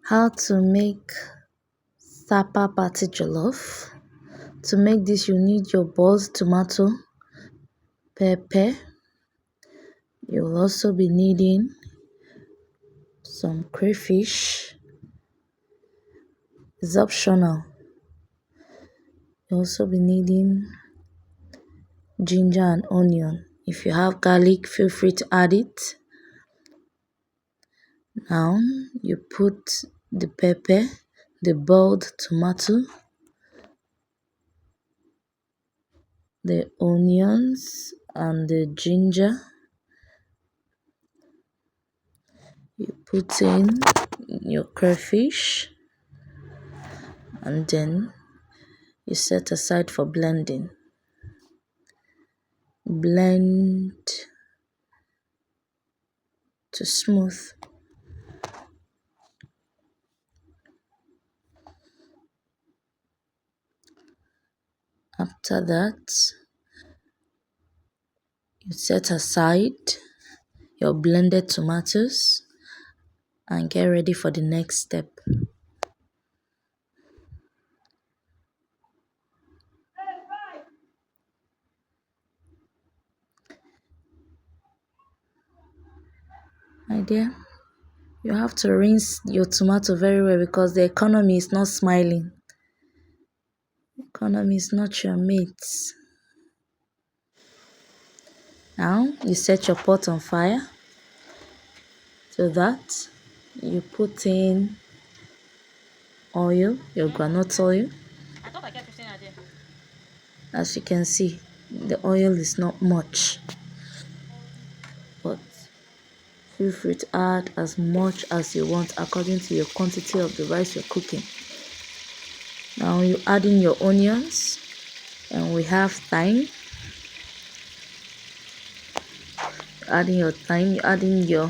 How to make SAPA party jollof. To make this, you need your boiled tomato, pepper. You will also be needing some crayfish. It's optional. You'll also be needing ginger and onion. If you have garlic, feel free to add it. Now you put the pepper, the boiled tomato, the onions and the ginger. You put in your crayfish and then you set aside for blending. Blend to smooth. After that, you set aside your blended tomatoes and get ready for the next step. My dear, you have to rinse your tomato very well because the economy is not smiling. Economy is not your mate. Now you set your pot on fire. So that you put in oil, your groundnut oil. As you can see, the oil is not much, but feel free to add as much as you want according to your quantity of the rice you're cooking. Now you add in your onions, and we have thyme. Add in your thyme, you add in your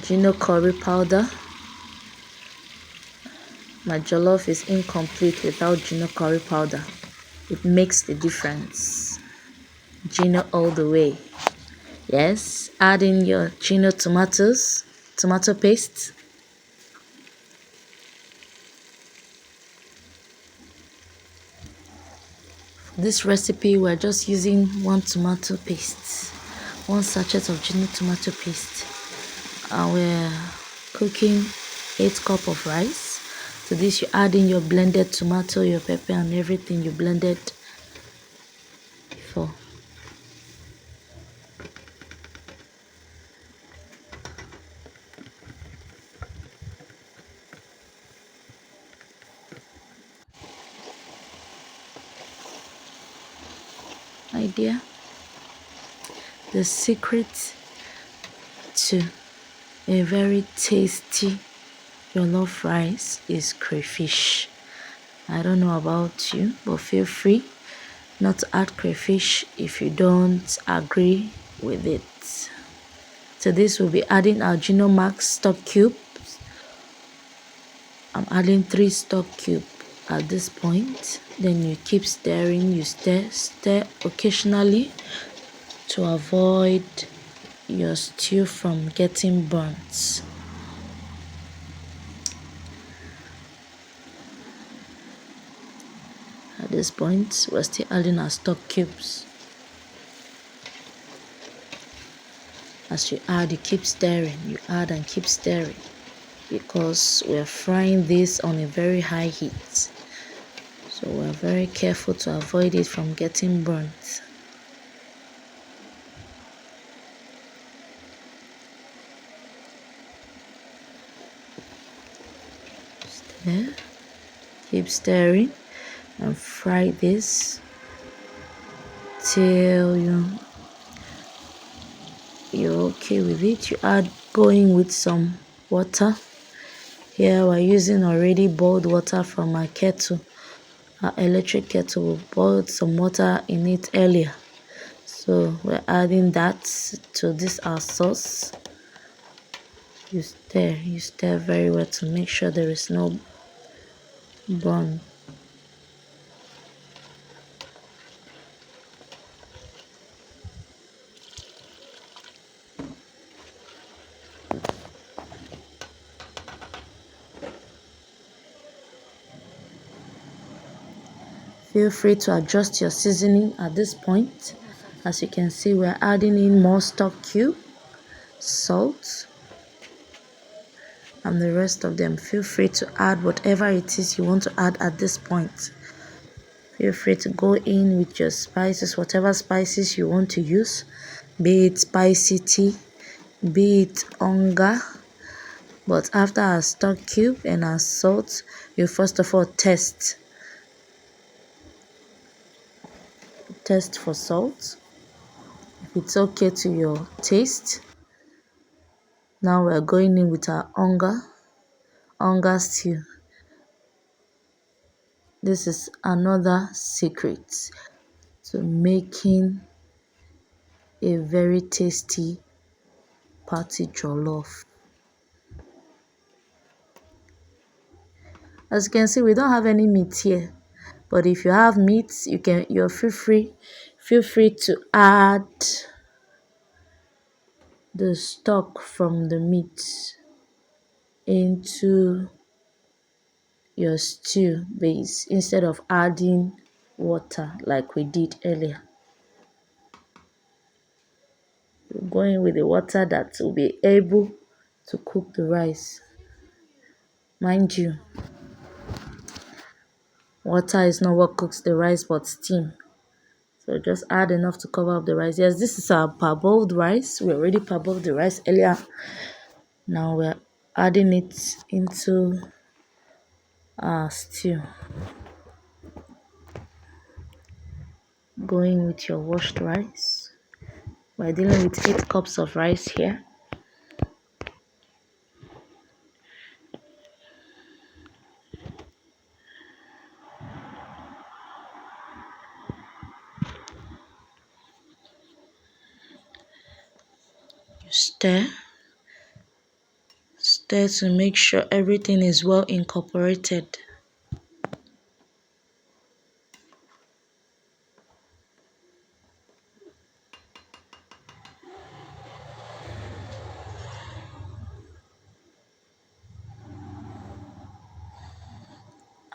GINO curry powder. My jollof is incomplete without GINO curry powder. It makes the difference. GINO all the way. Yes, add in your GINO tomato paste. This recipe, we're just using one tomato paste, one sachet of GINO tomato paste. And we're cooking 8 cups of rice. To this, you add in your blended tomato, your pepper, and everything you blended before. My dear, the secret to a very tasty jollof rice is crayfish. I don't know about you, but feel free not to add crayfish if you don't agree with it. To this, we'll be adding our GINO Max stock cube. I'm adding 3 stock cube at this point. Then you keep stirring, you stir occasionally to avoid your stew from getting burnt. At this point, we're still adding our stock cubes. As you add, you keep stirring, you add and keep stirring, because we're frying this on a very high heat. So we're very careful to avoid it from getting burnt. Stir, keep stirring and fry this till you're okay with it. You add going with some water. Here we're using already boiled water from our kettle. Our electric kettle, we boiled some water in it earlier. So we're adding that to this our sauce. You stir very well to make sure there is no burn. Feel free to adjust your seasoning at this point. As you can see, we're adding in more stock cube, salt, and the rest of them. Feel free to add whatever it is you want to add at this point. Feel free to go in with your spices, whatever spices you want to use, be it spicy tea, be it onga. But after our stock cube and our salt, you first of all test for salt. If it's okay to your taste, now we're going in with our onga stew. This is another secret to making a very tasty party jollof. As you can see, we don't have any meat here, but if you have meat, you're feel free to add the stock from the meat into your stew base instead of adding water like we did earlier. You're going with the water that will be able to cook the rice. Mind you, water is not what cooks the rice but steam. So just add enough to cover up the rice. Yes, this is our parboiled rice. We already parboiled the rice earlier. Now we're adding it into our stew. Going with your washed rice. We're dealing with 8 cups of rice here. You stir to make sure everything is well incorporated.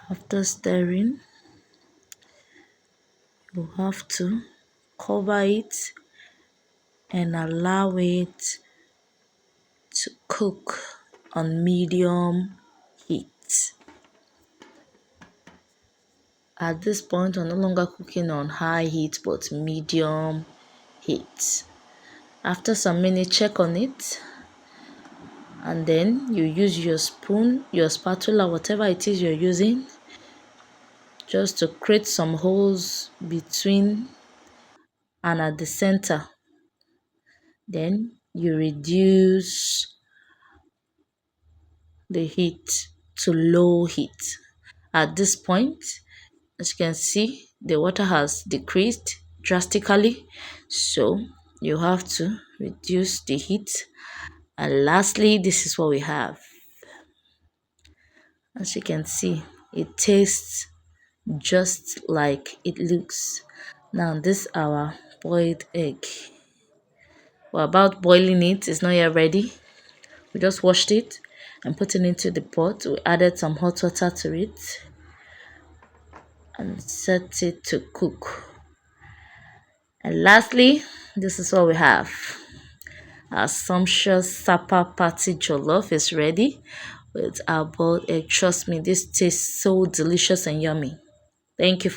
After stirring, you have to cover it and allow it to cook on medium heat. At this point, we're no longer cooking on high heat but medium heat. After some minutes, check on it, and then you use your spoon, your spatula, whatever it is you're using, just to create some holes between and at the center. Then you reduce the heat to low heat. At this point, as you can see, the water has decreased drastically, so you have to reduce the heat. And lastly, this is what we have. As you can see, it tastes just like it looks. Now this is our boiled egg. We're about boiling it. It's not yet ready. We just washed it and put it into the pot. We added some hot water to it and set it to cook. And lastly, this is what we have. Our sumptuous SAPA party jollof is ready with our boiled egg. Trust me, this tastes so delicious and yummy. Thank you for